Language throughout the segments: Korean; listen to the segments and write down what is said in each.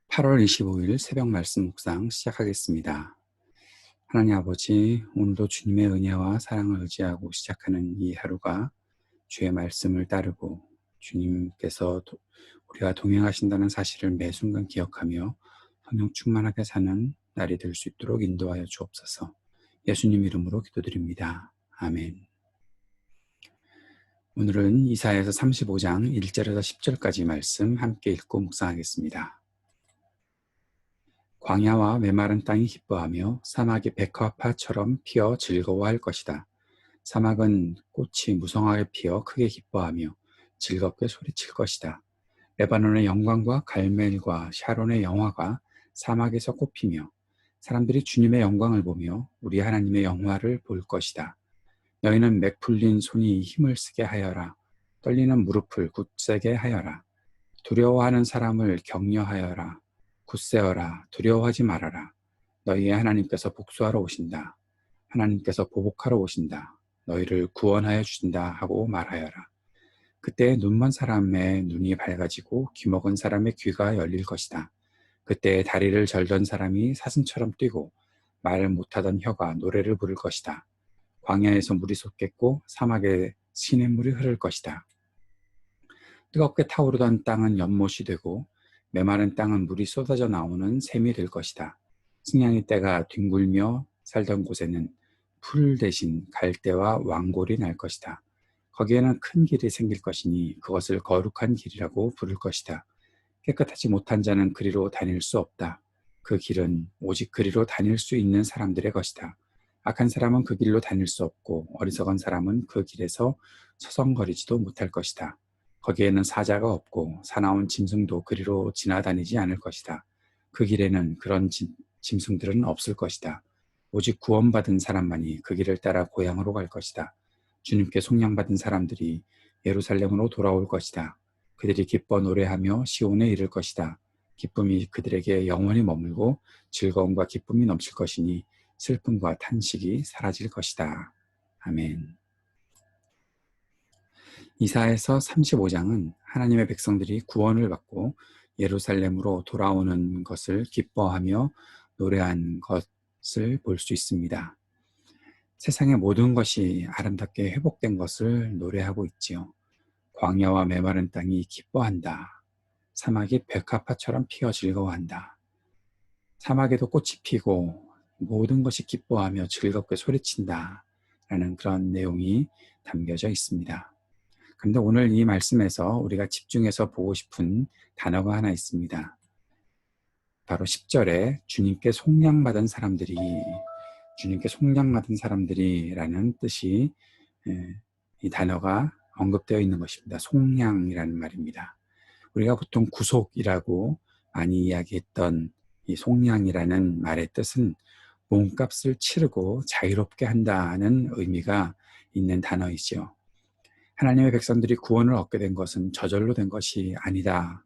8월 25일 새벽 말씀 묵상 시작하겠습니다. 하나님 아버지, 오늘도 주님의 은혜와 사랑을 의지하고 시작하는 이 하루가 주의 말씀을 따르고 주님께서 우리와 동행하신다는 사실을 매 순간 기억하며 성령 충만하게 사는 날이 될 수 있도록 인도하여 주옵소서. 예수님 이름으로 기도드립니다. 아멘. 오늘은 이사야서 35장 1절에서 10절까지 말씀 함께 읽고 묵상하겠습니다. 광야와 메마른 땅이 기뻐하며 사막이 백합화처럼 피어 즐거워할 것이다. 사막은 꽃이 무성하게 피어 크게 기뻐하며 즐겁게 소리칠 것이다. 레바논의 영광과 갈멜과 샤론의 영화가 사막에서 꽃피며 사람들이 주님의 영광을 보며 우리 하나님의 영화를 볼 것이다. 너희는 맥 풀린 손이 힘을 쓰게 하여라. 떨리는 무릎을 굳세게 하여라. 두려워하는 사람을 격려하여라. 굳세어라. 두려워하지 말아라. 너희의 하나님께서 복수하러 오신다. 하나님께서 보복하러 오신다. 너희를 구원하여 주신다 하고 말하여라. 그때 눈먼 사람의 눈이 밝아지고 귀먹은 사람의 귀가 열릴 것이다. 그때 다리를 절던 사람이 사슴처럼 뛰고 말 못하던 혀가 노래를 부를 것이다. 광야에서 물이 솟겠고 사막에 시냇물이 흐를 것이다. 뜨겁게 타오르던 땅은 연못이 되고 메마른 땅은 물이 쏟아져 나오는 샘이 될 것이다. 승냥이 떼가 뒹굴며 살던 곳에는 풀 대신 갈대와 왕골이 날 것이다. 거기에는 큰 길이 생길 것이니 그것을 거룩한 길이라고 부를 것이다. 깨끗하지 못한 자는 그리로 다닐 수 없다. 그 길은 오직 그리로 다닐 수 있는 사람들의 것이다. 악한 사람은 그 길로 다닐 수 없고 어리석은 사람은 그 길에서 서성거리지도 못할 것이다. 거기에는 사자가 없고 사나운 짐승도 그리로 지나다니지 않을 것이다. 그 길에는 그런 짐승들은 없을 것이다. 오직 구원받은 사람만이 그 길을 따라 고향으로 갈 것이다. 주님께 속량받은 사람들이 예루살렘으로 돌아올 것이다. 그들이 기뻐 노래하며 시온에 이를 것이다. 기쁨이 그들에게 영원히 머물고 즐거움과 기쁨이 넘칠 것이니 슬픔과 탄식이 사라질 것이다. 아멘. 이사야서 35장은 하나님의 백성들이 구원을 받고 예루살렘으로 돌아오는 것을 기뻐하며 노래한 것을 볼 수 있습니다. 세상의 모든 것이 아름답게 회복된 것을 노래하고 있지요. 광야와 메마른 땅이 기뻐한다. 사막이 백합화처럼 피어 즐거워한다. 사막에도 꽃이 피고 모든 것이 기뻐하며 즐겁게 소리친다. 라는 그런 내용이 담겨져 있습니다. 그런데 오늘 이 말씀에서 우리가 집중해서 보고 싶은 단어가 하나 있습니다. 바로 10절에 주님께 속량받은 사람들이라는 뜻이 이 단어가 언급되어 있는 것입니다. 속량이라는 말입니다. 우리가 보통 구속이라고 많이 이야기했던 이 속량이라는 말의 뜻은 몸값을 치르고 자유롭게 한다는 의미가 있는 단어이죠. 하나님의 백성들이 구원을 얻게 된 것은 저절로 된 것이 아니다.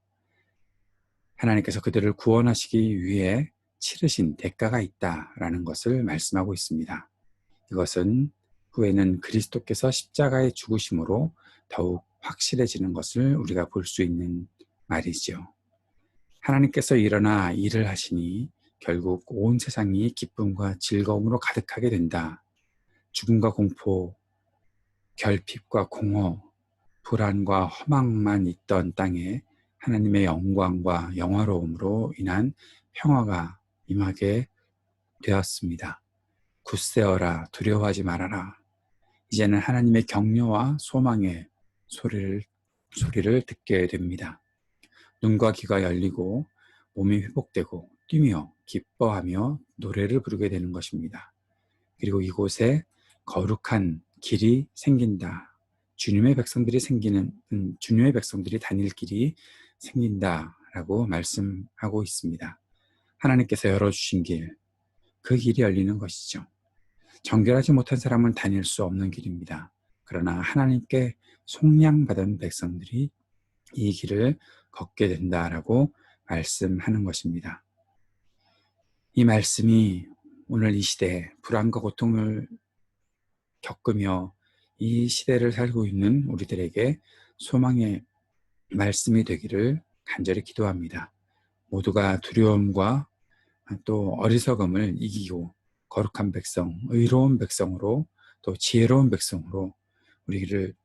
하나님께서 그들을 구원하시기 위해 치르신 대가가 있다라는 것을 말씀하고 있습니다. 이것은 후에는 그리스도께서 십자가에 죽으심으로 더욱 확실해지는 것을 우리가 볼 수 있는 말이죠. 하나님께서 일어나 일을 하시니 결국 온 세상이 기쁨과 즐거움으로 가득하게 된다. 죽음과 공포, 결핍과 공허, 불안과 허망만 있던 땅에 하나님의 영광과 영화로움으로 인한 평화가 임하게 되었습니다. 굳세어라, 두려워하지 말아라. 이제는 하나님의 격려와 소망의 소리를 듣게 됩니다. 눈과 귀가 열리고 몸이 회복되고 뛰며 기뻐하며 노래를 부르게 되는 것입니다. 그리고 이곳에 거룩한 길이 생긴다. 주님의 백성들이 다닐 길이 생긴다라고 말씀하고 있습니다. 하나님께서 열어주신 길, 그 길이 열리는 것이죠. 정결하지 못한 사람은 다닐 수 없는 길입니다. 그러나 하나님께 속량받은 백성들이 이 길을 걷게 된다라고 말씀하는 것입니다. 이 말씀이 오늘 이 시대에 불안과 고통을 겪으며 이 시대를 살고 있는 우리들에게 소망의 말씀이 되기를 간절히 기도합니다. 모두가 두려움과 또 어리석음을 이기고 거룩한 백성, 의로운 백성으로 또 지혜로운 백성으로 우리를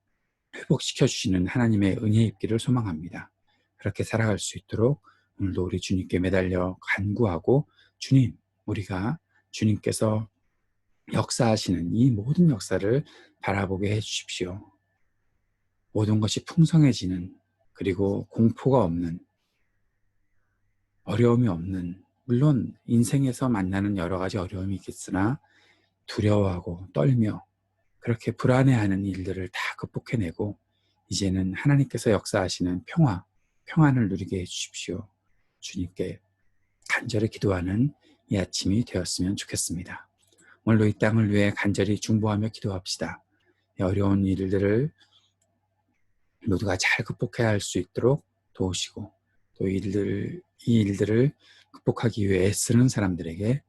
회복시켜 주시는 하나님의 은혜 입기를 소망합니다. 그렇게 살아갈 수 있도록 오늘도 우리 주님께 매달려 간구하고, 주님, 우리가 주님께서 역사하시는 이 모든 역사를 바라보게 해주십시오. 모든 것이 풍성해지는, 그리고 공포가 없는, 어려움이 없는, 물론 인생에서 만나는 여러 가지 어려움이 있겠으나 두려워하고 떨며 그렇게 불안해하는 일들을 다 극복해내고 이제는 하나님께서 역사하시는 평안을 누리게 해주십시오. 주님께 간절히 기도하는 이 아침이 되었으면 좋겠습니다. 오늘도 이 땅을 위해 간절히 중보하며 기도합시다. 이 어려운 일들을 모두가 잘 극복해야 할 수 있도록 도우시고, 또 이 일들을 극복하기 위해 애쓰는 사람들에게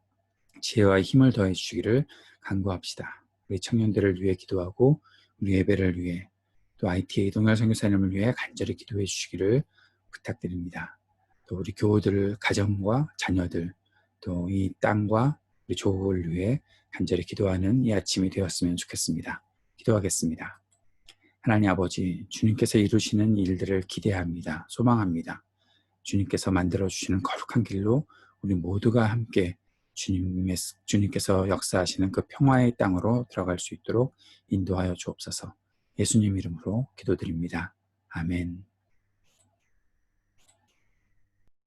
지혜와 힘을 더해 주시기를 간구합시다. 우리 청년들을 위해 기도하고 우리 예배를 위해 또 ITA 동열 선교사님을 위해 간절히 기도해 주시기를 부탁드립니다. 또 우리 교우들, 가정과 자녀들, 또 이 땅과 우리 조국을 위해 간절히 기도하는 이 아침이 되었으면 좋겠습니다. 기도하겠습니다. 하나님 아버지, 주님께서 이루시는 일들을 기대합니다. 소망합니다. 주님께서 만들어주시는 거룩한 길로 우리 모두가 함께 주님께서 역사하시는 그 평화의 땅으로 들어갈 수 있도록 인도하여 주옵소서. 예수님 이름으로 기도드립니다. 아멘.